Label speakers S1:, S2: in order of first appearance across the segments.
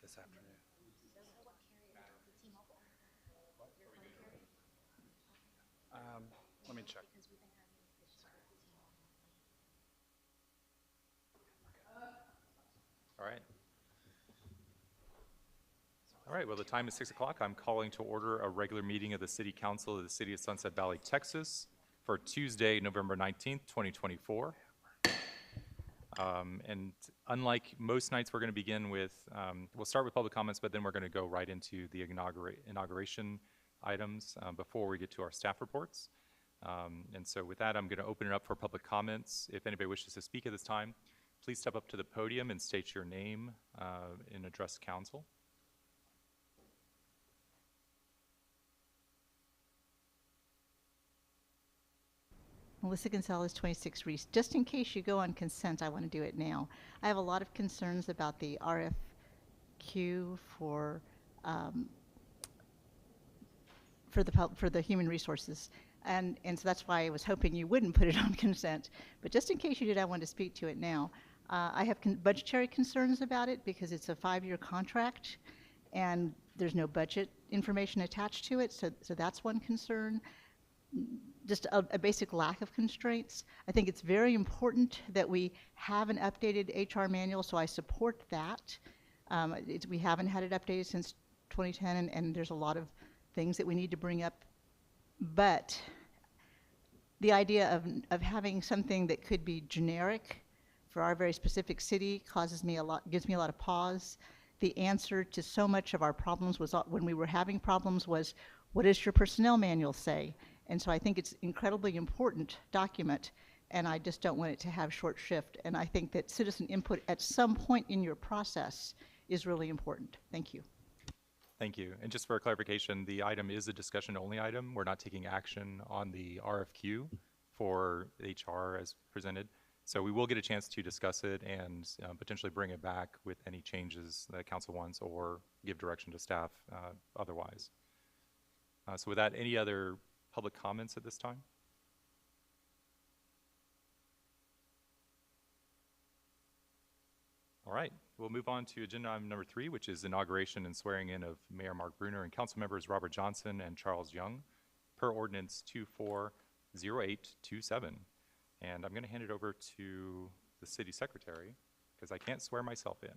S1: this afternoon. Let me check.
S2: All right. All right, well, the time is 6 o'clock. I'm calling to order a regular meeting of the City Council of the City of Sunset Valley, Texas for Tuesday, November 19th, 2024. And unlike most nights, we're going to begin with, we'll start with public comments, but then we're going to go right into the inauguration items before we get to our staff reports. And so with that, I'm going to open it up for public comments. If anybody wishes to speak at this time, please step up to the podium and state your name and address council.
S3: Melissa Gonzalez, 26 Reese. Just in case you go on consent, I want to do it now. I have a lot of concerns about the RFQ for the human resources. And so that's why I was hoping you wouldn't put it on consent. But just in case you did, I want to speak to it now. I have budgetary concerns about it because it's a 5-year contract and there's no budget information attached to it. So that's one concern. Just a basic lack of constraints. I think it's very important that we have an updated HR manual, so I support that. We haven't had it updated since 2010, and there's a lot of things that we need to bring up. But the idea of having something that could be generic for our very specific city gives me a lot of pause. The answer to so much of our problems was, when we were having problems, was, what does your personnel manual say? And so I think it's incredibly important document, and I just don't want it to have short shrift. And I think that citizen input at some point in your process is really important. Thank you.
S2: Thank you. And just for clarification, the item is a discussion-only item. We're not taking action on the RFQ for HR as presented. So we will get a chance to discuss it and potentially bring it back with any changes that council wants or give direction to staff otherwise. So with that, any other public comments at this time? All right, we'll move on to agenda item number 3, which is inauguration and swearing in of Mayor Mark Bruner and council members Robert Johnson and Charles Young per ordinance 240827. And I'm going to hand it over to the city secretary because I can't swear myself in.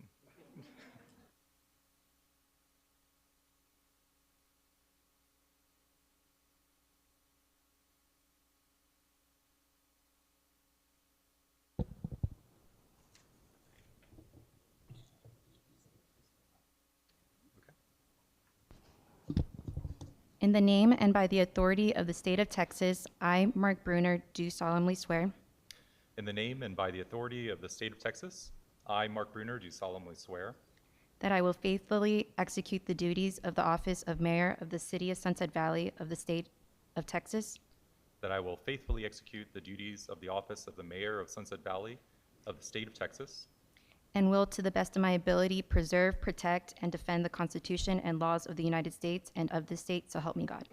S4: In the name and by the authority of the state of Texas, I, Mark Bruner, do solemnly swear
S2: In the name and by the authority of the state of Texas, I, Mark Bruner, do solemnly swear
S4: that I will faithfully execute the duties of the office of mayor of the city of Sunset Valley of the state of Texas,
S2: that I will faithfully execute the duties of the office of the mayor of Sunset Valley of the state of Texas,
S4: and will, to the best of my ability, preserve, protect, and defend the Constitution and laws of the United States and of this state, so help me God.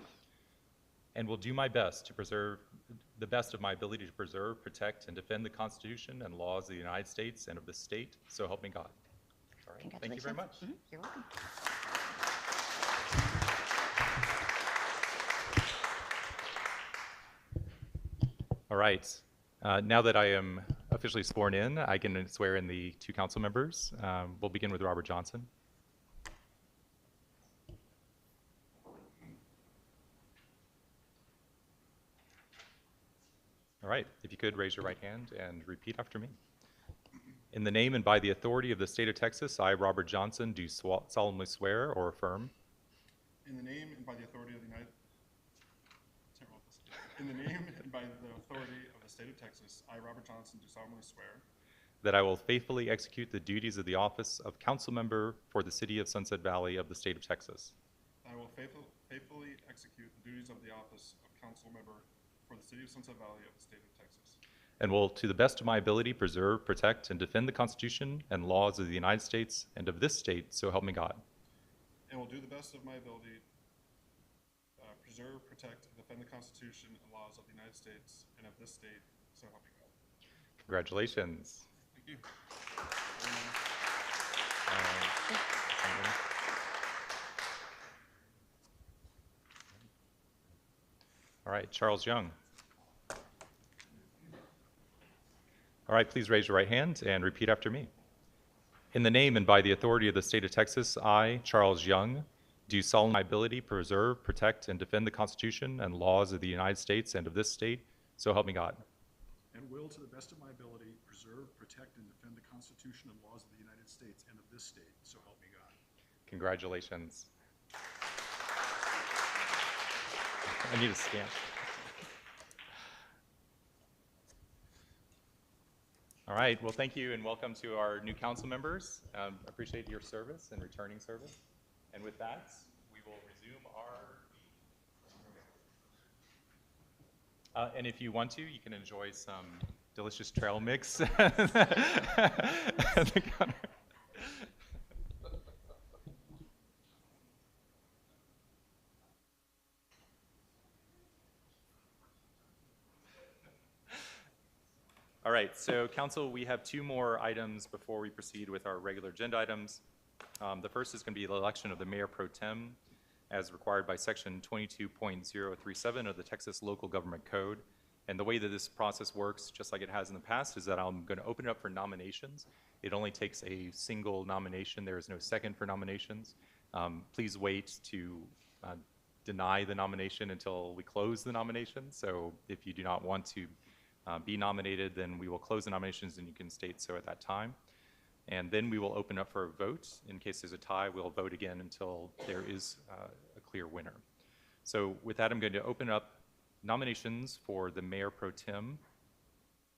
S2: and will do my best to preserve the best of my ability to preserve, protect, and defend the Constitution and laws of the United States and of this state, so help me God. All right, thank you very much.
S4: You're welcome.
S2: All right. Now that I am officially sworn in, I can swear in the 2 council members. We'll begin with Robert Johnson. All right. If you could raise your right hand and repeat after me. In the name and by the authority of the state of Texas, I, Robert Johnson, do solemnly swear or affirm.
S5: In the name and by the authority of the United In the name and by the authority of the state of Texas, I, Robert Johnson, do solemnly swear
S2: that I will faithfully execute the duties of the office of council member for the city of Sunset Valley of the state of Texas,
S5: that I will faithfully execute the duties of the office of council member for the city of Sunset Valley of the state of Texas,
S2: and will, to the best of my ability, preserve, protect, and defend the Constitution and laws of the United States and of this state, so help me God.
S5: and will do the best of my ability preserve, protect, and defend the Constitution and laws of the United States and of this state, so help me God.
S2: Congratulations.
S5: Thank you.
S2: All right, Charles Young. All right, please raise your right hand and repeat after me. In the name and by the authority of the state of Texas, I, Charles Young, do solemnly ability preserve, protect, and defend the Constitution and laws of the United States and of this state, so help me God.
S1: And will, to the best of my ability, preserve, protect, and defend the Constitution and laws of the United States and of this state, so help me God.
S2: Congratulations. I need a stamp. All right, well, thank you and welcome to our new council members. Appreciate your service and returning service. And with that, we will resume our... and if you want to, you can enjoy some delicious trail mix. At the counter. All right, so council, we have two more items before we proceed with our regular agenda items. The first is going to be the election of the mayor pro tem as required by section 22.037 of the Texas Local Government Code. And the way that this process works, just like it has in the past, is that I'm going to open it up for nominations. It only takes a single nomination. There is no second for nominations. Please wait to deny the nomination until we close the nomination. So if you do not want to be nominated, then we will close the nominations and you can state so at that time. And then we will open up for a vote. In case there's a tie, we'll vote again until there is a clear winner. So with that, I'm going to open up nominations for the mayor pro tem.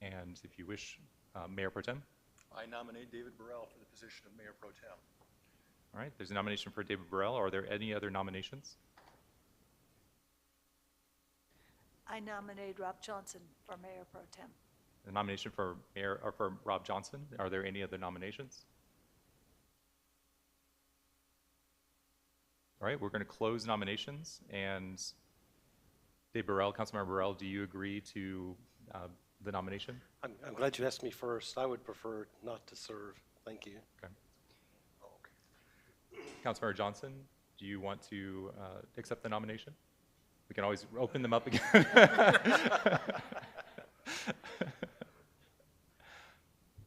S2: And if you wish, Mayor pro tem.
S6: I nominate David Burrell for the position of mayor pro tem.
S2: All right, there's a nomination for David Burrell. Are there any other nominations?
S7: I nominate Rob Johnson for mayor pro tem.
S2: A nomination for mayor or for Rob Johnson. Are there any other nominations? All right, we're going to close nominations. And Dave Burrell, Councilmember Burrell, do you agree to the nomination?
S6: I'm glad you asked me first. I would prefer not to serve. Thank you.
S2: Okay. Councilmember Johnson, do you want to accept the nomination? We can always open them up again.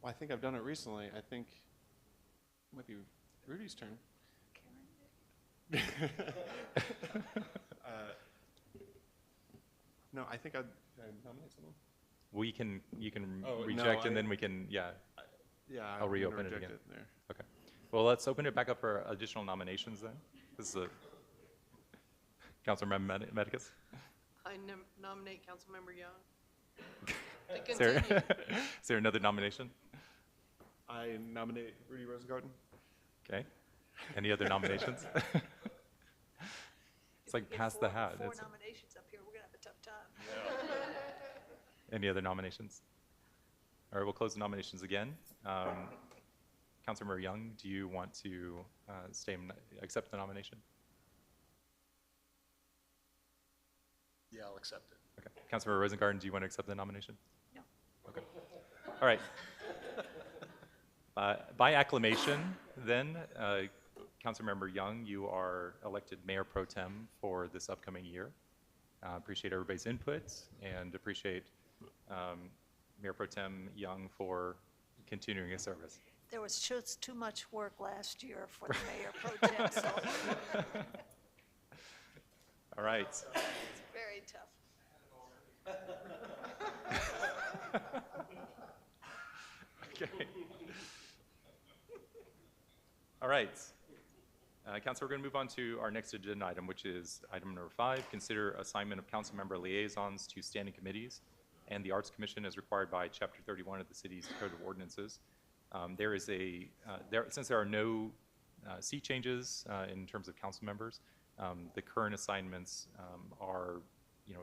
S8: Well, I think I've done it recently. I think it might be Rudy's turn. No, I think I'd nominate someone.
S2: We can, you can
S8: Oh, no,
S2: reject and then we can, yeah.
S8: Yeah,
S2: I'll
S8: I'm gonna
S2: reopen it
S8: reject
S2: again.
S8: there.
S2: Okay. Well, let's open it back up for additional nominations then. This is a Councilmember Medicus.
S9: I nominate Councilmember Young. To
S2: Is there,
S9: continue.
S2: is there another nomination?
S8: I nominate Rudy Rosengarten.
S2: Okay. Any other nominations? It's like pass the hat.
S7: Four
S2: It's-
S7: nominations up here, we're gonna have a tough time.
S2: Any other nominations? All right, we'll close the nominations again. Councilmember Young, do you want to accept the nomination?
S6: Yeah, I'll accept it.
S2: Okay. Councilmember Rosengarten, do you want to accept the nomination?
S7: No.
S2: Okay. All right. By acclamation, then, Councilmember Young, you are elected Mayor Pro Tem for this upcoming year. Appreciate everybody's input and appreciate Mayor Pro Tem Young for continuing his service.
S7: There was just too much work last year for the mayor pro tem, so
S2: All right.
S7: it's very tough.
S2: Okay. All right. Council, we're going to move on to our next agenda item, which is item number 5, consider assignment of council member liaisons to standing committees and the Arts Commission as required by Chapter 31 of the city's Code of Ordinances. There is since there are no seat changes in terms of council members, the current assignments are,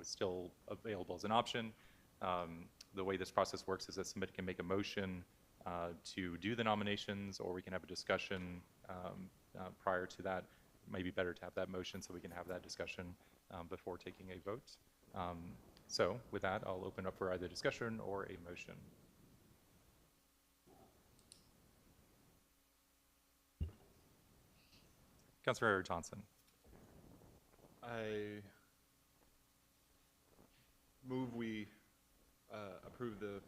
S2: still available as an option. The way this process works is that somebody can make a motion to do the nominations, or we can have a discussion prior to that. It might be better to have that motion so we can have that discussion before taking a vote. So with that, I'll open up for either discussion or a motion. Councilmember Johnson.
S8: I move we approve the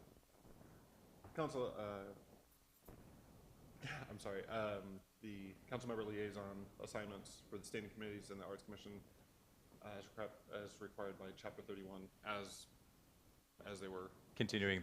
S8: council, I'm sorry, the council member liaison assignments for the standing committees and the Arts Commission as required by Chapter 31 as they were.
S2: Continuing the